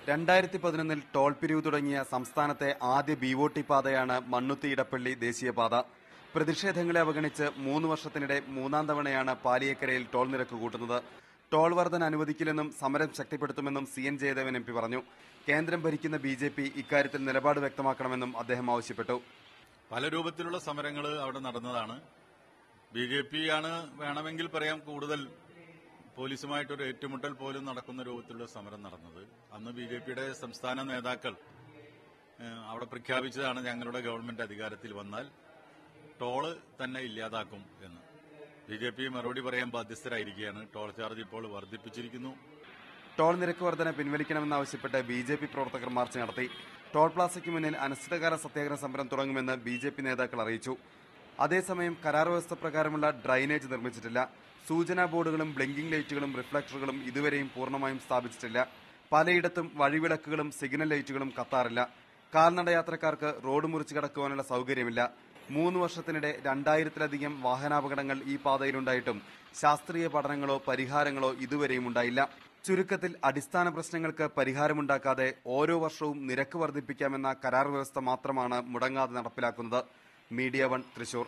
2011 toll പിരിവ് തുടങ്ങിയ സംസ്ഥാനത്തെ ആദ്യ BOT പാതയാണ് മണ്ണുത്തി ഇടപ്പള്ളി ദേശീയപാത. പ്രതിഷേധങ്ങളെ അവഗണിച്ച് 3 വർഷത്തിനിടെ മൂന്നാം തവണയാണ് പാലിയേക്കരയിൽ ടോൾ നിരക്ക് കൂട്ടുന്നത്. ടോൾ വർധന അനുവദിക്കില്ലെന്നും സമരം ശക്തിപ്പെടുത്തുമെന്നും CN ജയദേവൻ MP പറഞ്ഞു. കേന്ദ്രം ഭരിക്കുന്ന BJP ഇക്കാര്യത്തിൽ നിലപാട് വ്യക്തമാക്കണമെന്നും അദ്ദേഹം ആവശ്യപ്പെട്ടു. പല രൂപത്തിലുള്ള സമരങ്ങൾ അവിടെ നടന്നതാണ്. BJP ആണ് വേണമെങ്കിൽ പറയാം കൂടുതൽ പോലീസുമായിട്ടൊരു ഏറ്റുമുട്ടൽ പോലും നടക്കുന്ന രൂപത്തിലുള്ള സമരം നടന്നത്. അന്ന് BJPയുടെ സംസ്ഥാന നേതാക്കൾ അവിടെ പ്രഖ്യാപിച്ചതാണ് ഞങ്ങളുടെ ഗവൺമെന്റ് അധികാരത്തിൽ വന്നാൽ ടോള് തന്നെ ഇല്ലാതാക്കും എന്ന്. BJP മറുപടി പറയാൻ ബാധ്യസ്ഥരായിരിക്കുകയാണ്. ടോൾ ചാർജ് ഇപ്പോൾ വർദ്ധിപ്പിച്ചിരിക്കുന്നു. ടോൾ നിരക്ക് വർധന പിൻവലിക്കണമെന്നാവശ്യപ്പെട്ട് BJP പ്രവർത്തകർ മാർച്ച് നടത്തി. ടോൾ പ്ലാസയ്ക്ക് മുന്നിൽ അനിശ്ചിതകാല സത്യാഗ്രഹ സമരം തുടങ്ങുമെന്ന് BJP നേതാക്കൾ അറിയിച്ചു. അതേസമയം കരാർ വ്യവസ്ഥ പ്രകാരമുള്ള ഡ്രൈനേജ് നിർമ്മിച്ചിട്ടില്ല. സൂചനാ ബോർഡുകളും ബ്ലിങ്കിംഗ് ലൈറ്റുകളും റിഫ്ലക്ടറുകളും ഇതുവരെയും പൂർണ്ണമായും സ്ഥാപിച്ചിട്ടില്ല. പലയിടത്തും വഴിവിളക്കുകളും സിഗ്നൽ ലൈറ്റുകളും കത്താറില്ല. കാൽനട യാത്രക്കാർക്ക് റോഡ് മുറിച്ച് കടക്കുവാനുള്ള സൌകര്യമില്ല. 3 വർഷത്തിനിടെ 2000-ലധികം വാഹനാപകടങ്ങൾ ഈ പാതയിലുണ്ടായിട്ടും ശാസ്ത്രീയ പഠനങ്ങളോ പരിഹാരങ്ങളോ ഇതുവരെയും ഉണ്ടായില്ല. ചുരുക്കത്തിൽ അടിസ്ഥാന പ്രശ്നങ്ങൾക്ക് പരിഹാരമുണ്ടാക്കാതെ ഓരോ വർഷവും നിരക്ക് വർദ്ധിപ്പിക്കാമെന്ന കരാർ വ്യവസ്ഥ മാത്രമാണ് മുടങ്ങാതെ നടപ്പിലാക്കുന്നത്. മീഡിയ 1 തൃശൂർ.